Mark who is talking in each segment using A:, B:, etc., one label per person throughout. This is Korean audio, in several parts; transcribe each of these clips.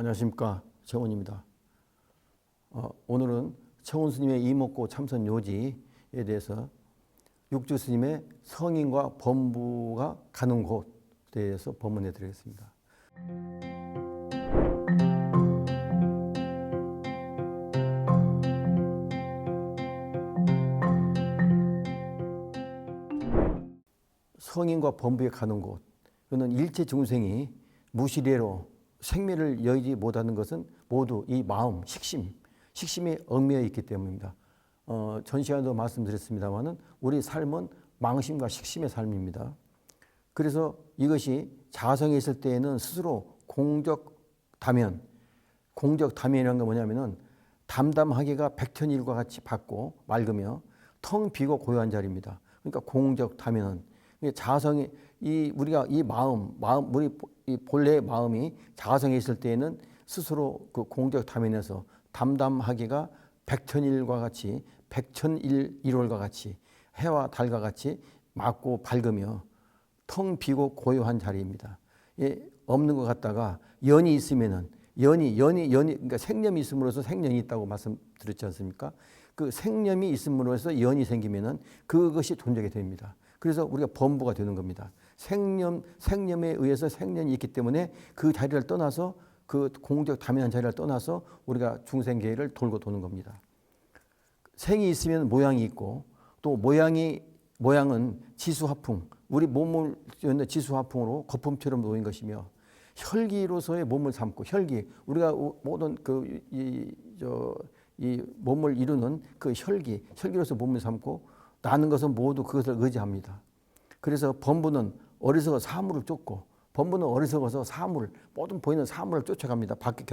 A: 안녕하십니까, 최원입니다. 오늘은 최원 스님의 이목고 참선 요지에 대해서 육주 스님의 성인과 범부가 가는 곳에 대해서 법문해 드리겠습니다. 성인과 범부에 가는 곳, 그는 일체 중생이 무시례로 생매를 여의지 못하는 것은 모두 이 마음, 식심에 얽매여 있기 때문입니다. 전 시간에도 말씀드렸습니다마는 우리 삶은 망심과 식심의 삶입니다. 그래서 이것이 자성에 있을 때에는 스스로 공적다면이라는 건 뭐냐면은 담담하게가 백천일과 같이 밝고 맑으며 텅 비고 고요한 자리입니다. 그러니까 공적다면은 자성이 우리가 이 마음 우리 이 본래의 마음이 자성에 있을 때에는 스스로 그 공적다면에서 담담하게가 백천일과 같이 백천일월과 같이 해와 달과 같이 맑고 밝으며 텅 비고 고요한 자리입니다. 없는 것 같다가 연이 있으면은 그러니까 생념이 있음으로써 생년이 있다고 말씀드렸지 않습니까? 그 생념이 있음으로써 연이 생기면은 그것이 존재가 됩니다. 그래서 우리가 범부가 되는 겁니다. 생념에 의해서 생년이 있기 때문에 그 자리를 떠나서 그 공적 다면한 자리를 떠나서 우리가 중생계를 돌고 도는 겁니다. 생이 있으면 모양이 있고 또 모양은 지수화풍, 우리 몸을 지수화풍으로 거품처럼 놓인 것이며 혈기로서의 몸을 삼고 우리가 모든 이 몸을 이루는 그 혈기로서 몸을 삼고 나는 것은 모두 그것을 의지합니다. 그래서 범부는 어리석어 사물을 쫓고 범부는 어리석어서 모든 보이는 사물을 쫓아갑니다. 밖의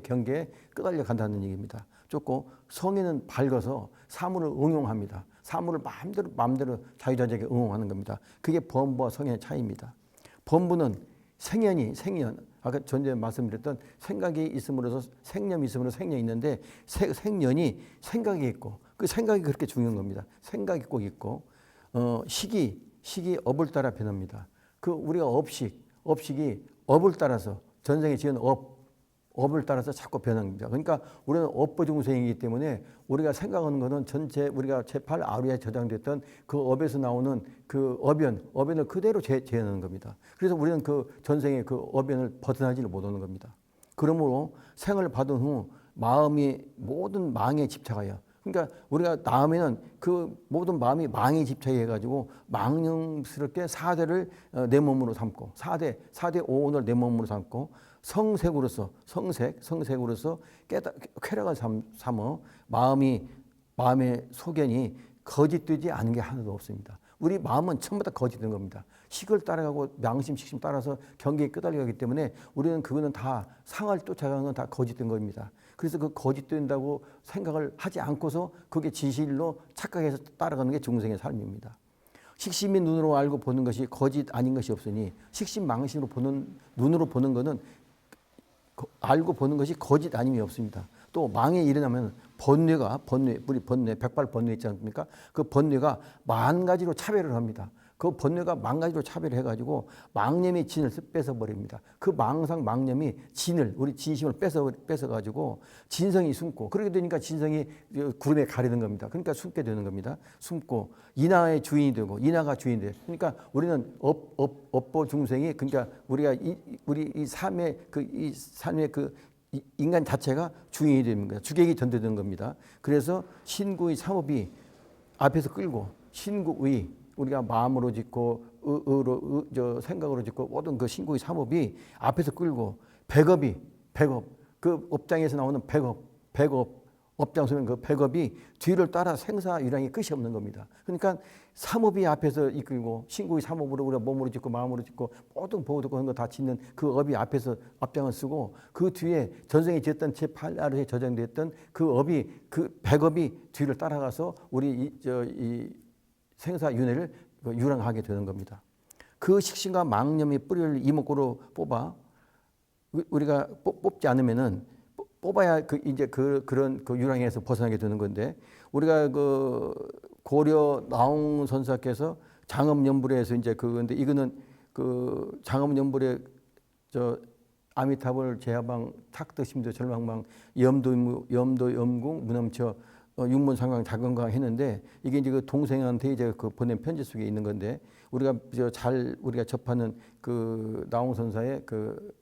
A: 경계에 끄달려 간다는 얘기입니다. 쫓고 성인은 밝아서 사물을 응용합니다. 사물을 마음대로 자유자재하게 응용하는 겁니다. 그게 범부와 성인의 차이입니다. 범부는 생년, 아까 전에 말씀드렸던 생각이 있음으로써 생념이 있음으로써 생년이 있는데 생년이 생각이 있고 그 생각이 그렇게 중요한 겁니다. 생각이 꼭 있고 시기 업을 따라 변합니다. 그 우리가 업식이 업을 따라서 전생에 지은 업을 따라서 자꾸 변합니다. 그러니까 우리는 업보 중생이기 때문에 우리가 생각하는 것은 전체 우리가 제8 아루에 저장됐던 그 업에서 나오는 그 어변을 그대로 재현하는 겁니다. 그래서 우리는 그 전생의 그 어변을 벗어나지를 못하는 겁니다. 그러므로 생을 받은 후 모든 망에 집착하여, 그러니까 우리가 다음에는 그 모든 마음이 망에 집착해가지고 망령스럽게 사대를 내 몸으로 삼고 사대 오온을 내 몸으로 삼고 성색으로서 쾌락을 삼어 마음의 소견이 거짓되지 않은 게 하나도 없습니다. 우리 마음은 전부 다 거짓된 겁니다. 식을 따라가고 양심, 식심 따라서 경계에 끄달려가기 때문에 우리는 그거는 다 상을 쫓아가는 건 다 거짓된 겁니다. 그래서 그 거짓된다고 생각을 하지 않고서 그게 진실로 착각해서 따라가는 게 중생의 삶입니다. 식심이 눈으로 알고 보는 것이 거짓 아닌 것이 없으니 식심 망심으로 눈으로 보는 것은 알고 보는 것이 거짓 아님이 없습니다. 또 망에 일어나면 번뇌, 백발 번뇌 있지 않습니까? 그 번뇌가 만 가지로 차별을 합니다. 그 번뇌가 만 가지로 차별을 해가지고 망념의 진을 뺏어버립니다. 그 망념이 우리 진심을 뺏어가지고 진성이 숨고, 그렇게 되니까 진성이 구름에 가리는 겁니다. 그러니까 숨게 되는 겁니다. 숨고 인하의 주인이 되고 인하가 주인이 돼요. 그러니까 우리는 업보 중생이, 그러니까 우리가 우리 이 삶의 인간 자체가 주인이 되는 거예요. 주객이 전도되는 겁니다. 그래서 신구의 삼업이 앞에서 끌고, 신구의 우리가 마음으로 짓고 생각으로 짓고 모든 그 신구의 삼업이 앞에서 끌고, 백업, 그 업장에서 나오는 백업, 업장소면 그 백업이 뒤를 따라 생사 유량이 끝이 없는 겁니다. 그러니까 삼업이 앞에서 이끌고 신구의 삼업으로 우리가 몸으로 짓고 마음으로 짓고 모든 보호 듣고 하는 거 다 짓는 그 업이 앞에서 앞장을 쓰고 그 뒤에 전생에 지었던 제8야르에 저장됐던 그 업이 그 백업이 뒤를 따라가서 우리 이 생사윤회를 유랑하게 되는 겁니다. 그 식신과 망념의 뿌리를 이목구로 뽑아 우리가 뽑지 않으면은 뽑아야 이제 그런 유랑에서 벗어나게 되는 건데 우리가 그 고려 나홍선사께서 장엄연불에서 이제 그건데 이거는 그 장엄연불에 저 아미타불 제하방 탁득심도 절망망 염도염궁 무넘쳐 육문상강 자건강 했는데 이게 이제 그 동생한테 이제 그 보낸 편지 속에 있는 건데 우리가 우리가 접하는 그 나홍선사의 그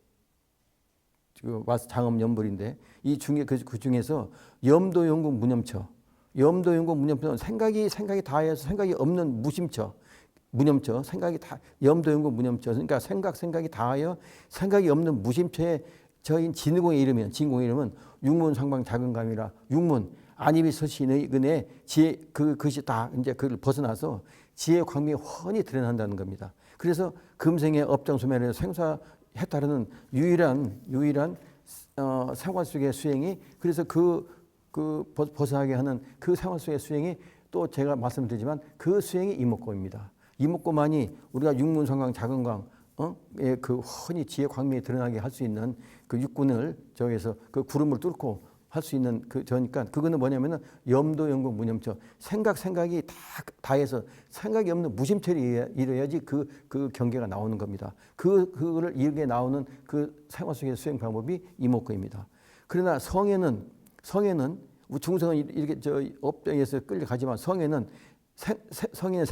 A: 장엄연불인데 이 중에 그 중에서 염도염궁 무념처 염도염궁 무념처는 생각이 다해서 생각이 없는 무심처 무념처 생각이 다 염도염궁 무념처 그러니까 생각이 다하여 생각이 없는 무심처의 저인 진공의 이름은 육문상방 자건감이라 육문 안입이 서신의 은혜 지혜 그것이 다 이제 그걸 벗어나서 지혜의 광명이 훤히 드러난다는 겁니다. 그래서 금생의 업장소멸에서 생사에 따르는 유일한 생활 속의 수행이 그래서 그 벗어나게 하는 그 생활 속의 수행이 또 제가 말씀드리지만 그 수행이 이목구입니다. 이목구만이 우리가 육문성강 자건강 그 훤히 지혜 광명이 드러나게 할 수 있는 그 육군을 저기서 그 구름을 뚫고 할 수 있는 저니까 그거는 뭐냐면은 염도염궁 무념처 생각이 다해서 생각이 없는 무심처를 이뤄야지 그 경계가 나오는 겁니다. 그거를 이루게 나오는 그 생활 속의 수행 방법이 이목구입니다. 그러나 성에는 중성은 이렇게 저 업장에서 끌려가지만 성에는 성인의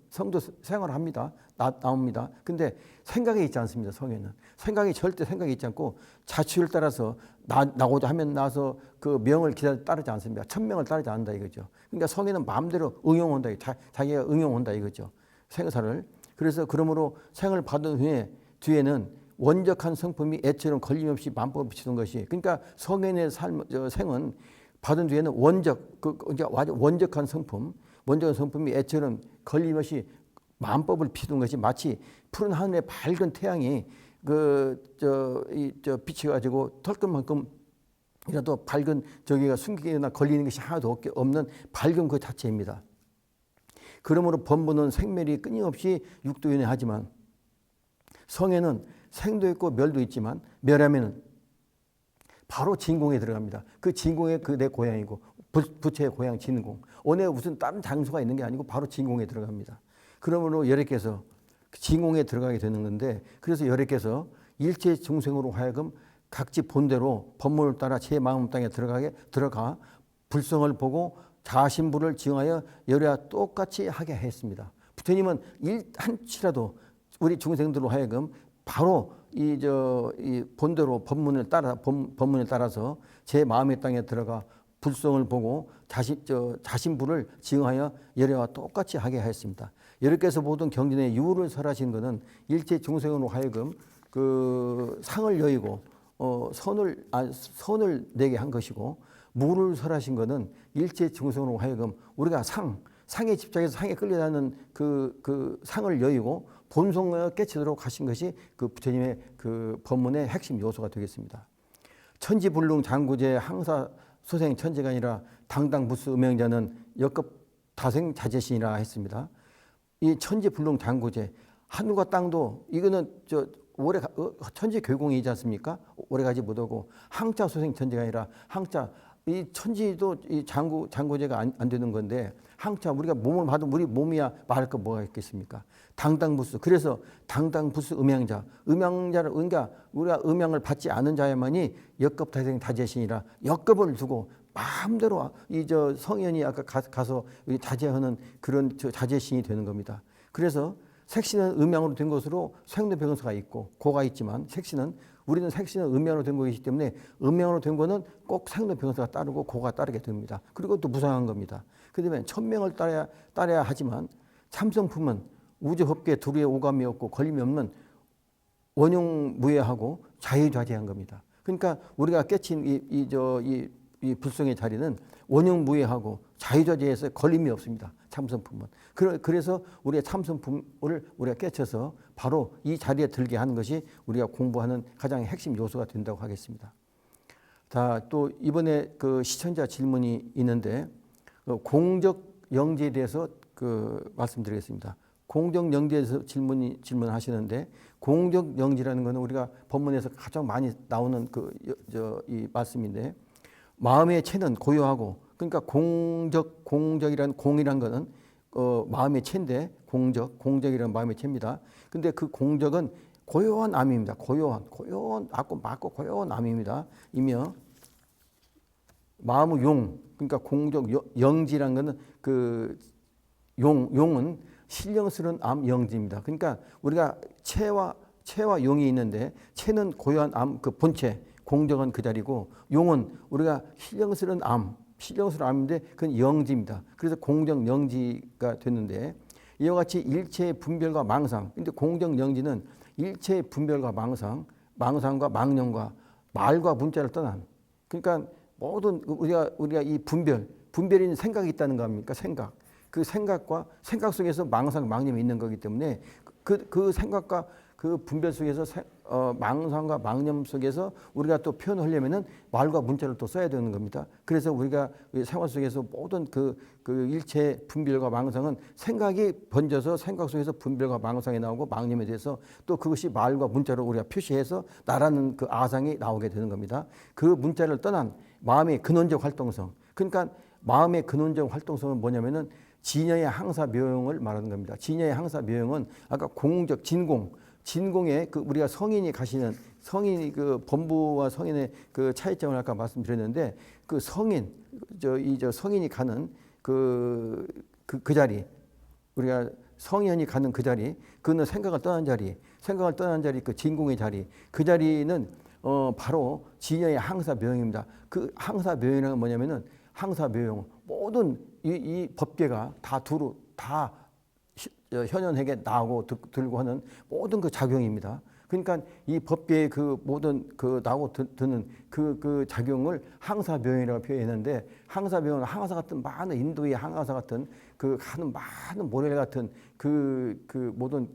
A: 성도 생활을 합니다. 나옵니다. 근데 생각이 있지 않습니다. 성에는 절대 생각이 있지 않고 자취를 따라서 나고자 하면 나서 그 명을 따르지 않습니다. 천명을 따르지 않는다 이거죠. 그러니까 성에는 마음대로 응용한다. 자기가 응용한다 이거죠. 생사를. 그래서 그러므로 생을 받은 후에 뒤에는 원적한 성품이 애처럼 걸림없이 만법을 비추는 것이 그러니까 성인의 생은 받은 뒤에는 원적한 성품이 애처럼 걸림없이 만법을 피우는 것이 마치 푸른 하늘의 밝은 태양이 비춰가지고 털끝만큼이라도 밝은 저기가 숨기거나 걸리는 것이 하나도 없는 밝은 그 자체입니다. 그러므로 범부는 생멸이 끊임없이 육도윤회 하지만 성에는 생도 있고 멸도 있지만 멸하면은 바로 진공에 들어갑니다. 그 진공에 내 고향이고 부처의 고향 진공. 원에 무슨 다른 장소가 있는 게 아니고 바로 진공에 들어갑니다. 그러므로 열애께서 진공에 들어가게 되는 건데 그래서 열애께서 일체 중생으로 하여금 각지 본대로 법문을 따라 제 마음 땅에 들어가 불성을 보고 자신부를 지응하여 열애와 똑같이 하게 했습니다. 부처님은 한치라도 우리 중생들로 하여금 바로 이 본대로 법문을 따라서 제 마음의 땅에 들어가 불성을 보고 자신부를 지응하여 열애와 똑같이 하게 하였습니다. 여러께서 보던 경전에 유를 설하신 것은 일체 중생으로 하여금 그 상을 여의고 선을 내게 한 것이고 무를 설하신 것은 일체 중생으로 하여금 우리가 상에 집착해서 상에 끌려다니는 그 상을 여의고 본성을 깨치도록 하신 것이 그 부처님의 그 법문의 핵심 요소가 되겠습니다. 천지불능 장구제 항사 소생 천재가 아니라 당당부스 음행자는 역급 다생 자제신이라 했습니다. 이 천지불능 장구제 하늘과 땅도 이거는 천지 교공이지 않습니까? 오래가지 못하고 항자 소생 천재가 아니라 항자 이 천지도 이 장구제가 안 되는 건데 항자 우리가 몸을 봐도 우리 몸이야 말할 거 뭐가 있겠습니까? 당당부스 그래서 당당부스 음양자를 그러니까 우리가 음양을 받지 않은 자야만이 역급 다생 다제신이라 역급을 두고 마음대로 성현이 아까 가서 자제하는 그런 자제신이 되는 겁니다. 그래서 색신은 음양으로 된 것으로 생로병사가 있고 고가 있지만 우리는 색신은 음양으로 된 것이기 때문에 음양으로 된 거는 꼭 생로병사가 따르고 고가 따르게 됩니다. 그리고 또 무상한 겁니다. 그다음에 천명을 따라야 하지만 참성품은 우주법계 두루의 오감이 없고 걸림이 없는 원용무예하고 자유자재한 겁니다. 그러니까 우리가 깨친 이 이 불성의 자리는 원흉무해하고 자유자재에서 걸림이 없습니다. 참선품은. 그래서 우리의 참선품을 우리가 깨쳐서 바로 이 자리에 들게 하는 것이 우리가 공부하는 가장 핵심 요소가 된다고 하겠습니다. 자, 또 이번에 그 시청자 질문이 있는데 공적 영지에 대해서 말씀드리겠습니다. 공적 영지에서 질문하시는데 공적 영지라는 것은 우리가 법문에서 가장 많이 나오는 이 말씀인데 마음의 체는 고요하고 그러니까 공적이라는 공이란 것은 마음의 체인데 공적이라는 마음의 체입니다. 근데 그 공적은 고요한 암입니다. 고요한 맑고 고요한 암입니다. 이며 마음의 용 그러니까 공적 영지란 것은 용은 신령스러운 암 영지입니다. 그러니까 우리가 체와 용이 있는데 체는 고요한 암 그 본체 공적은 그 자리고 용은 우리가 신령스러운 암인데 그건 영지입니다. 그래서 공적 영지가 됐는데 이와 같이 일체의 분별과 망상 근데 공적 영지는 일체의 분별과 망상과 망념과 말과 문자를 떠난 그러니까 모든 우리가 이 분별인 생각이 있다는 거 아닙니까? 그 생각 속에서 망상, 망념이 있는 거기 때문에 그 생각과 그 분별 속에서 망상과 망념 속에서 우리가 또 표현하려면은 말과 문자를 또 써야 되는 겁니다. 그래서 우리가 생활 속에서 모든 그 일체 분별과 망상은 생각이 번져서 생각 속에서 분별과 망상이 나오고 망념에 대해서 또 그것이 말과 문자로 우리가 표시해서 나라는 그 아상이 나오게 되는 겁니다. 그 문자를 떠난 마음의 근원적 활동성. 그러니까 마음의 근원적 활동성은 뭐냐면은 진여의 항사묘용을 말하는 겁니다. 진여의 항사묘용은 아까 공적 진공의 우리가 성인이 그 범부와 성인의 그 차이점을 아까 말씀드렸는데 그 성인이 가는 그 자리 우리가 성현이 가는 그 자리 그는 생각을 떠난 자리 그 진공의 자리 그 자리는 바로 진여의 항사묘용입니다. 그 항사묘용은 뭐냐면은 항사묘용 모든 이 법계가 다 현현에게 나오고 들고 하는 모든 그 작용입니다. 그러니까 이 법계의 그 모든 그 나오고 드는 그 작용을 항사묘용이라고 표현했는데 항사묘용은 항아사 같은 많은 인도의 항아사 같은 그 하는 많은 모래 같은 그 모든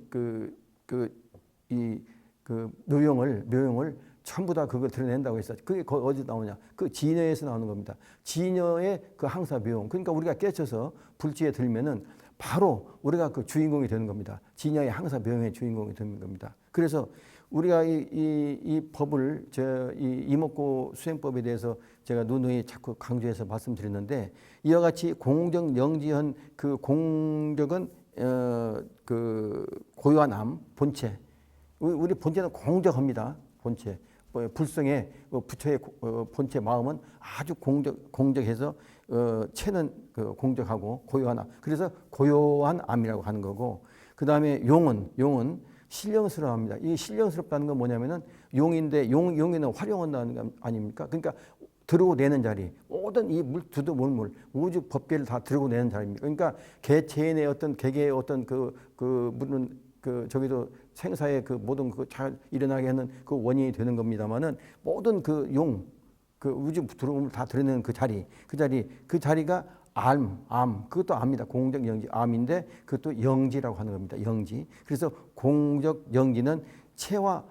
A: 묘용을 전부 다 그걸 드러낸다고 했어요. 그게 어디 나오냐? 그 진여에서 나오는 겁니다. 진여의 그 항사묘용. 그러니까 우리가 깨쳐서 불지에 들면은 바로 우리가 그 주인공이 되는 겁니다. 진여의 항사묘용의 주인공이 되는 겁니다. 그래서 우리가 이 법을 이 이목구 수행법에 대해서 제가 누누이 자꾸 강조해서 말씀드렸는데 이와 같이 공적 영지한 그 공적은 그 고유한 암 본체. 우리 본체는 공적합니다. 본체. 불성의 부처의 본체 마음은 아주 공적해서 체는 공적하고 고요한 암. 그래서 고요한 암이라고 하는 거고 그 다음에 용은 신령스러워합니다. 이 신령스럽다는 건 뭐냐면은 용인데 용에는 활용한다는 거 아닙니까? 그러니까 들어내는 자리 모든 이 두두 물물 우주 법계를 다 들어내는 자리입니다. 그러니까 개체인의 어떤 개개의 어떤 물은 저기도 생사의 모든 잘 일어나게 하는 그 원인이 되는 겁니다만은 모든 우주 들어옴을 다 드러내는 그 자리가 그것도 암입니다. 공적 영지 암인데 그것도 영지라고 하는 겁니다. 영지. 그래서 공적 영지는 체와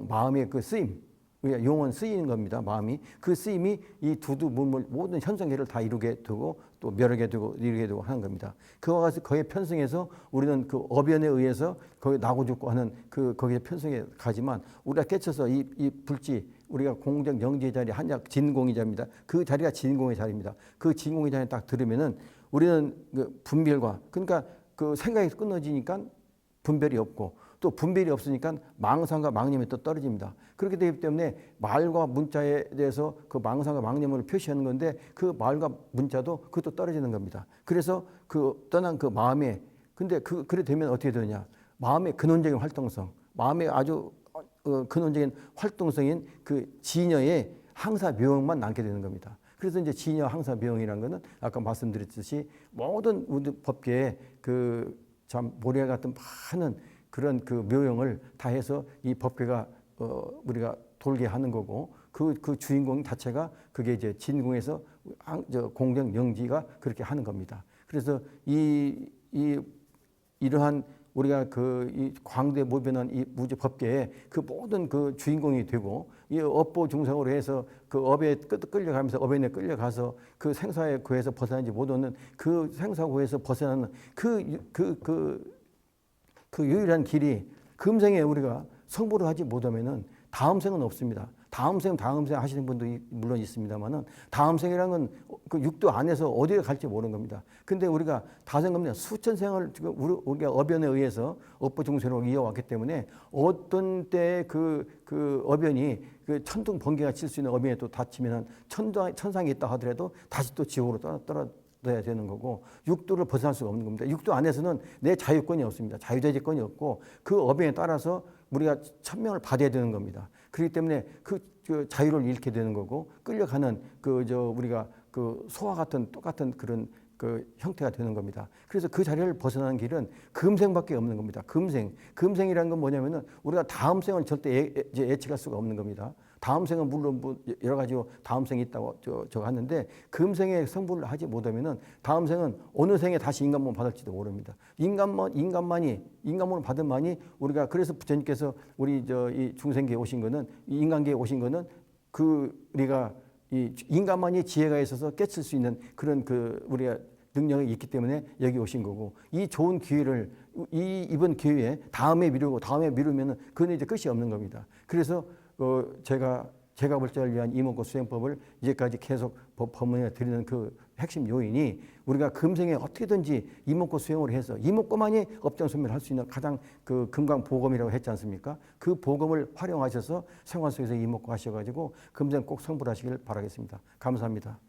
A: 마음의 쓰임. 그러니까 용은 쓰이는 겁니다. 마음이. 그 쓰임이 이 두두 물물 모든 현상계를 다 이루게 되고 또 멸하게 되고 이루게 되고 하는 겁니다. 그와 같이 거기에 편성해서 우리는 그 어변에 의해서 거기 나고 죽고 하는 거기에 편성해 가지만 우리가 깨쳐서 이 불지 우리가 공적 영지의 자리 한약 진공의 자입니다. 그 자리가 진공의 자리입니다. 그 진공의 자리에 딱 들으면은 우리는 분별과 그러니까 그 생각이 끊어지니까 분별이 없고 또 분별이 없으니까 망상과 망념이 또 떨어집니다. 그렇게 되기 때문에 말과 문자에 대해서 그 망상과 망념을 표시하는 건데 그 말과 문자도 그것도 떨어지는 겁니다. 그래서 떠난 그 마음에 근데 그래 되면 어떻게 되느냐? 마음의 근원적인 활동성, 마음의 아주 근원적인 활동성인 그 진여의 항사묘용만 남게 되는 겁니다. 그래서 이제 진여 항사묘용이라는 것은 아까 말씀드렸듯이 모든 우리 법계에 참 모래 같은 많은 그런 묘용을 다 해서 이 법계가 우리가 돌게 하는 거고 그 주인공 자체가 그게 이제 진궁에서 공정 명지가 그렇게 하는 겁니다. 그래서 이러한 우리가 이 광대 모변한 이 무지 법계에 그 모든 그 주인공이 되고 이 업보 중생으로 해서 그 업에 끌려가면서 업에 끌려가서 그 생사의 구에서 벗어나지 못하는 그 생사구에서 벗어나는 그 유일한 길이 금생에 우리가 성불을 하지 못하면은 다음 생은 없습니다. 다음 생 하시는 분도 물론 있습니다만은 다음 생이라는 건 그 육도 안에서 어디에 갈지 모르는 겁니다. 근데 우리가 다생겁니다. 수천 생을 지금 우리가 어변에 의해서 업보 중생으로 이어왔기 때문에 어떤 때에 그 어변이 그 천둥 번개가 칠 수 있는 어변에 또 닥치면은 천상에 있다 하더라도 다시 또 지옥으로 떨어져야 되는 거고 육도를 벗어날 수가 없는 겁니다. 육도 안에서는 내 자유권이 없습니다. 자유자재권이 없고 그 어변에 따라서 우리가 천명을 받아야 되는 겁니다. 그렇기 때문에 그 자유를 잃게 되는 거고 끌려가는 우리가 그 소와 같은 똑같은 그런 그 형태가 되는 겁니다. 그래서 그 자리를 벗어나는 길은 금생밖에 없는 겁니다. 금생이라는 건 뭐냐면은 우리가 다음 생을 절대 예측할 수가 없는 겁니다. 다음 생은 물론 뭐 여러 가지로 다음 생이 있다고 하는데 금생에 성불을 하지 못하면은 다음 생은 어느 생에 다시 인간몸 받을지도 모릅니다. 인간몸을 받은 만이 우리가 그래서 부처님께서 우리 이 중생계에 오신 거는 이 인간계에 오신 거는 우리가 이 인간만이 지혜가 있어서 깨칠 수 있는 그런 우리가 능력이 있기 때문에 여기 오신 거고 이 좋은 기회를 이번 기회에 다음에 미루면은 그건 이제 끝이 없는 겁니다. 그래서 제가 불자를 위한 이목구 수행법을 이제까지 계속 법문에 드리는 그 핵심 요인이 우리가 금생에 어떻게든지 이목구 수행을 해서 이목구만이 업장소멸할 수 있는 가장 그 금강보검이라고 했지 않습니까? 그 보검을 활용하셔서 생활 속에서 이목구 하셔가지고 금생 꼭 성불하시길 바라겠습니다. 감사합니다.